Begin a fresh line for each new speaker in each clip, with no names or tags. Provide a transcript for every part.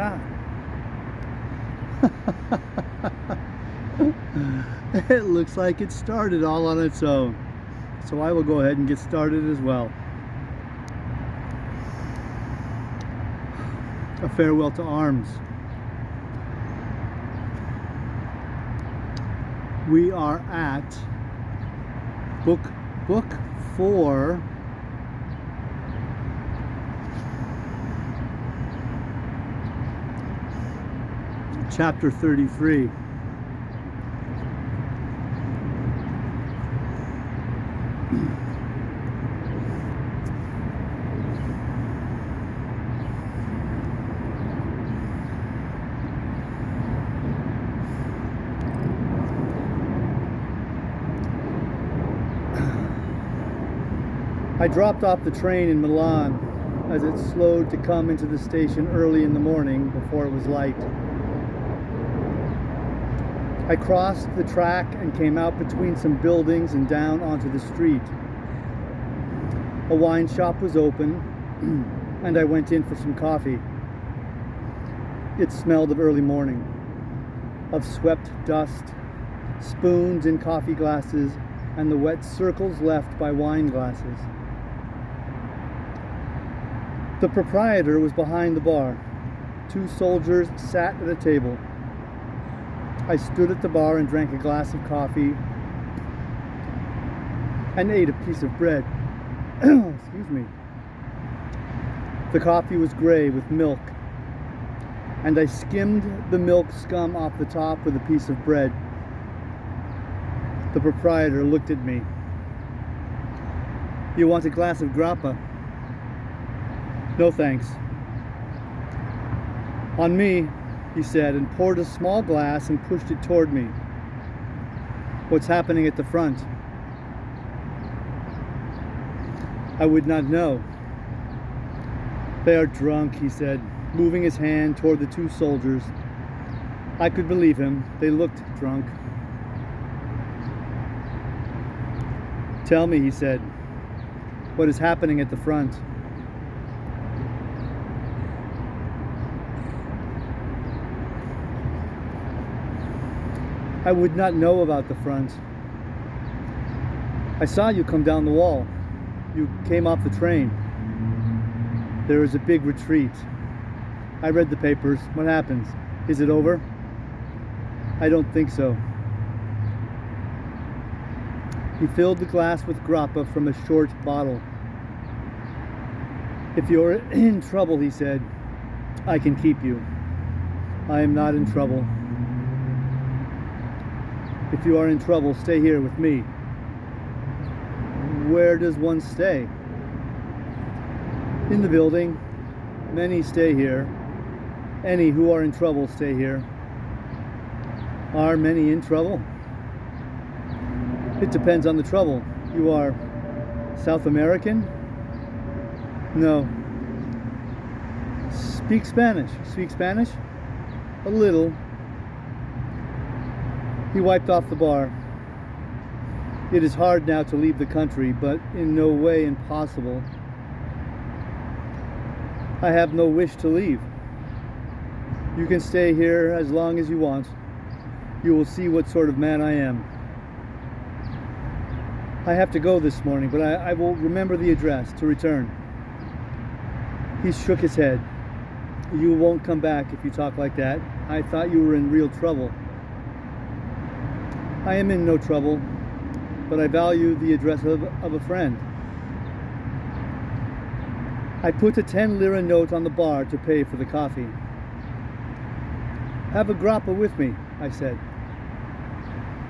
Ah. It looks like it started all on its own. So I will go ahead and get started as well. A farewell to arms. We are at book 4, chapter 33. I dropped off the train in Milan as it slowed to come into the station early in the morning before it was light. I crossed the track and came out between some buildings and down onto the street. A wine shop was open and I went in for some coffee. It smelled of early morning, of swept dust, spoons in coffee glasses, and the wet circles left by wine glasses. The proprietor was behind the bar. 2 soldiers sat at a table. I stood at the bar and drank a glass of coffee and ate a piece of bread. Excuse me. The coffee was gray with milk, and I skimmed the milk scum off the top with a piece of bread. The proprietor looked at me. "You want a glass of grappa?" "No thanks." "On me," he said, and poured a small glass and pushed it toward me. "What's happening at the front?" I would not know. "They are drunk," he said, moving his hand toward the 2 soldiers. I could believe him. They looked drunk. "Tell me," he said, "what is happening at the front?" I would not know about the front. "I saw you come down the wall. You came off the train. There is a big retreat. I read the papers. What happens? Is it over?" "I don't think so." He filled the glass with grappa from a short bottle. "If you're in trouble," he said, "I can keep you." "I am not in trouble." "If you are in trouble, stay here with me." "Where does one stay?" "In the building. Many stay here. Any who are in trouble stay here." "Are many in trouble?" "It depends on the trouble." "You are South American?" "No." "Speak Spanish." "Speak Spanish?" "A little." He wiped off the bar. "It is hard now to leave the country, but in no way impossible. I have no wish to leave. You can stay here as long as you want. You will see what sort of man I am. I have to go this morning, but I will remember the address to return." He shook his head. "You won't come back if you talk like that. I thought you were in real trouble." "I am in no trouble, but I value the address of a friend." I put a 10 lira note on the bar to pay for the coffee. "Have a grappa with me," I said.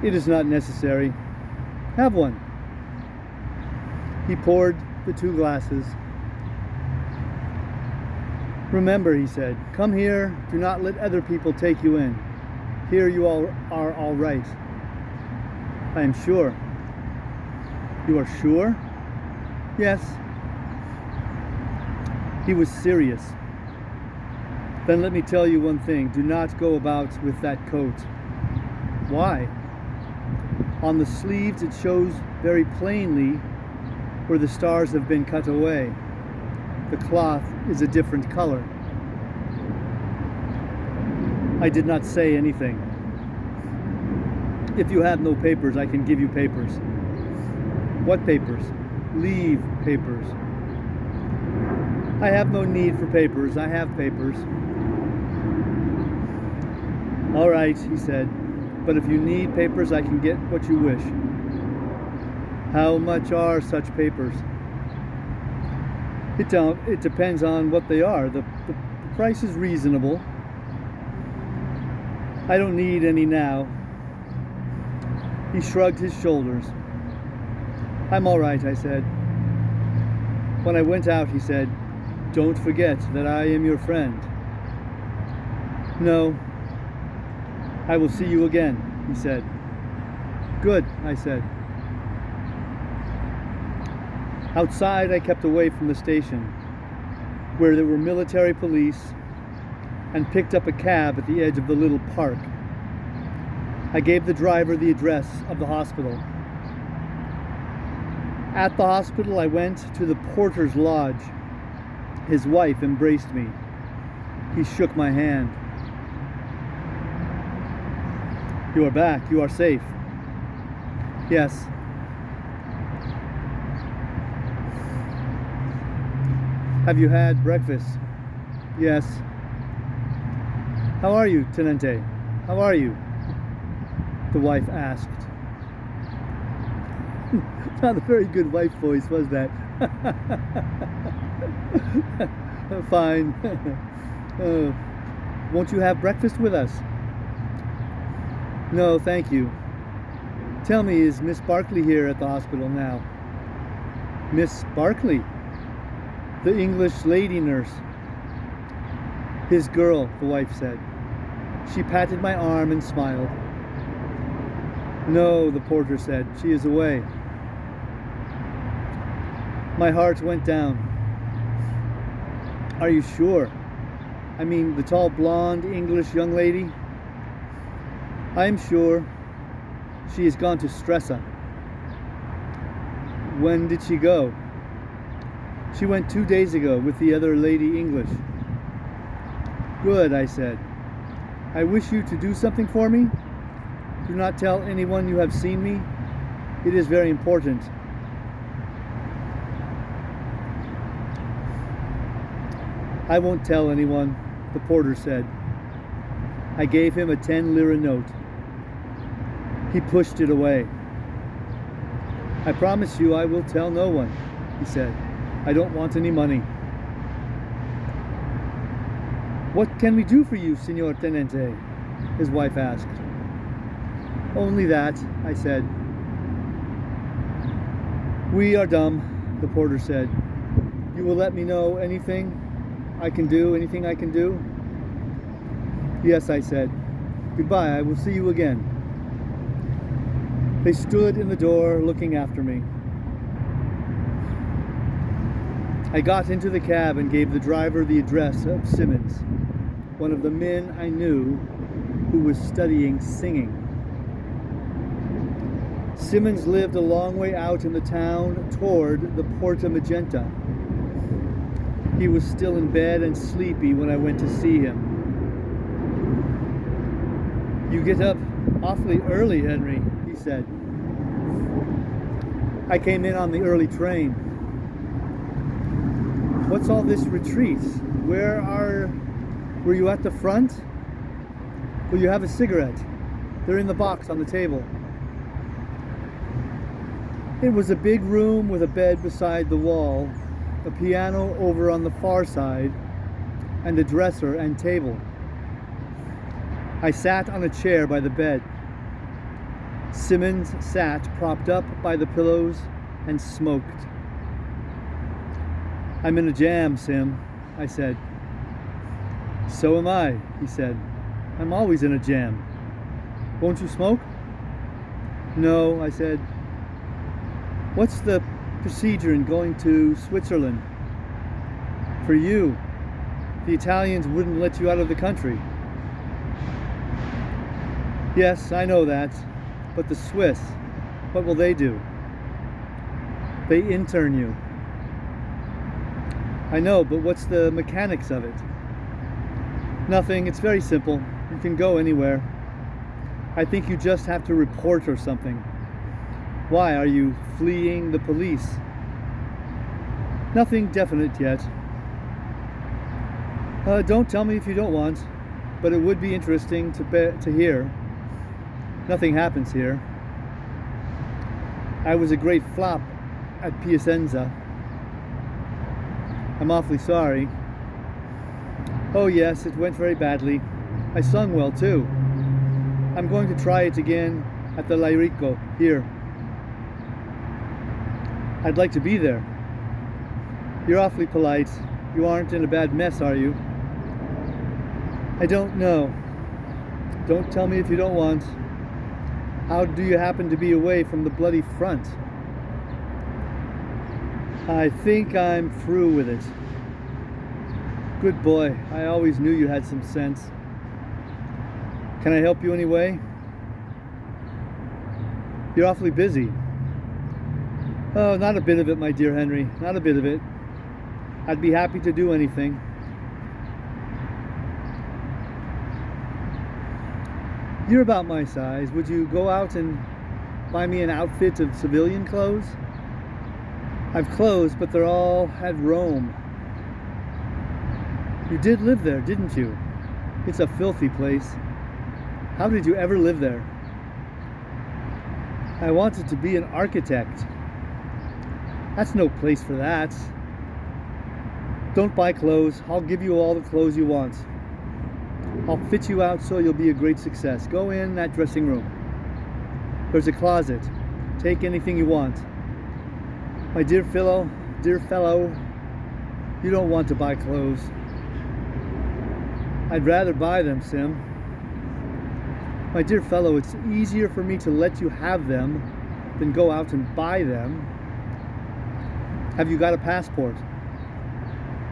"It is not necessary." "Have one." He poured the 2 glasses. "Remember," he said, "come here. Do not let other people take you in. Here you all are all right." "I am sure." "You are sure?" "Yes." He was serious. "Then let me tell you one thing. Do not go about with that coat." "Why?" "On the sleeves it shows very plainly where the stars have been cut away. The cloth is a different color." I did not say anything. If you have no papers, I can give you papers. What papers? Leave papers. I have no need for papers. I have papers. All right, he said, but if you need papers, I can get what you wish. How much are such papers? It depends on what they are. The price is reasonable. I don't need any now. He shrugged his shoulders. I'm all right, I said. When I went out, he said, don't forget that I am your friend. No. I will see you again, he said. Good, I said. Outside, I kept away from the station, where there were military police, and picked up a cab at the edge of the little park. I gave the driver the address of the hospital. At the hospital, I went to the porter's lodge. His wife embraced me. He shook my hand. You are back. You are safe. Yes. Have you had breakfast? Yes. How are you, Tenente? How are you? The wife asked. Not a very good wife voice, was that? Fine. Won't you have breakfast with us? No, thank you. Tell me, is Miss Barkley here at the hospital now? Miss Barkley? The English lady nurse. His girl, the wife said. She patted my arm and smiled. No, the porter said. She is away. My heart went down. Are you sure? I mean, the tall, blonde, English young lady? I am sure. She has gone to Stresa. When did she go? She went 2 days ago with the other lady English. Good, I said. I wish you to do something for me. Do not tell anyone you have seen me. It is very important. I won't tell anyone, the porter said. I gave him a 10-lira note. He pushed it away. I promise you I will tell no one, he said. I don't want any money. What can we do for you, Signor Tenente? His wife asked. Only that, I said. We are dumb, the porter said. You will let me know anything I can do? Yes, I said. Goodbye, I will see you again. They stood in the door looking after me. I got into the cab and gave the driver the address of Simmons, one of the men I knew who was studying singing. Simmons lived a long way out in the town toward the Porta Magenta. He was still in bed and sleepy when I went to see him. You get up awfully early, Henry, he said. I came in on the early train. What's all this retreat? Were you at the front? Will you have a cigarette? They're in the box on the table. It was a big room with a bed beside the wall, a piano over on the far side, and a dresser and table. I sat on a chair by the bed. Simmons sat propped up by the pillows and smoked. I'm in a jam, Sim, I said. So am I, he said. I'm always in a jam. Won't you smoke? No, I said. What's the procedure in going to Switzerland? For you, the Italians wouldn't let you out of the country. Yes, I know that. But the Swiss, what will they do? They intern you. I know, but what's the mechanics of it? Nothing, it's very simple. You can go anywhere. I think you just have to report or something. Why, are you fleeing the police? Nothing definite yet. Don't tell me if you don't want, but it would be interesting to hear. Nothing happens here. I was a great flop at Piacenza. I'm awfully sorry. Oh yes, it went very badly. I sung well too. I'm going to try it again at the Lyrico here. I'd like to be there. You're awfully polite. You aren't in a bad mess, are you? I don't know. Don't tell me if you don't want. How do you happen to be away from the bloody front? I think I'm through with it. Good boy. I always knew you had some sense. Can I help you anyway? You're awfully busy. Oh, not a bit of it, my dear Henry. Not a bit of it. I'd be happy to do anything. You're about my size. Would you go out and buy me an outfit of civilian clothes? I've clothes, but they're all at Rome. You did live there, didn't you? It's a filthy place. How did you ever live there? I wanted to be an architect. That's no place for that. Don't buy clothes. I'll give you all the clothes you want. I'll fit you out so you'll be a great success. Go in that dressing room. There's a closet. Take anything you want. My dear fellow, you don't want to buy clothes. I'd rather buy them, Sim. My dear fellow, it's easier for me to let you have them than go out and buy them. Have you got a passport?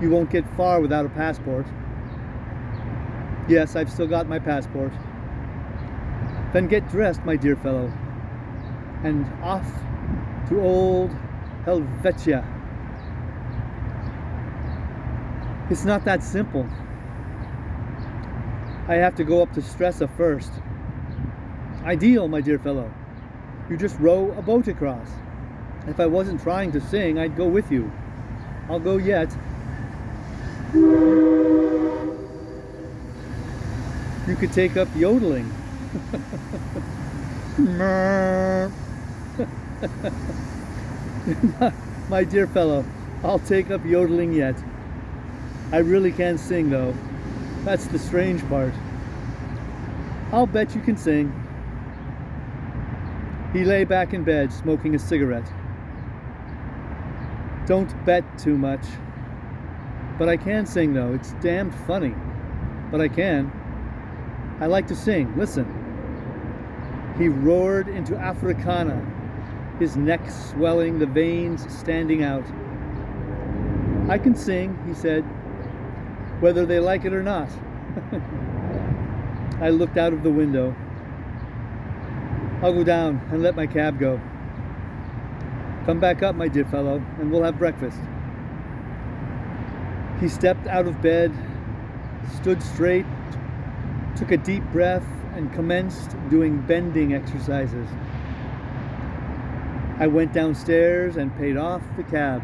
You won't get far without a passport. Yes, I've still got my passport. Then get dressed, my dear fellow, and off to old Helvetia. It's not that simple. I have to go up to Stresa first. Ideal, my dear fellow. You just row a boat across. If I wasn't trying to sing, I'd go with you. I'll go yet. You could take up yodeling. My dear fellow, I'll take up yodeling yet. I really can sing though. That's the strange part. I'll bet you can sing. He lay back in bed, smoking a cigarette. Don't bet too much. But I can sing though. It's damned funny. But I can. I like to sing. Listen. He roared into Africana, his neck swelling, the veins standing out. I can sing, he said, whether they like it or not. I looked out of the window. I'll go down and let my cab go. Come back up, my dear fellow, and we'll have breakfast. He stepped out of bed, stood straight, took a deep breath, and commenced doing bending exercises. I went downstairs and paid off the cab.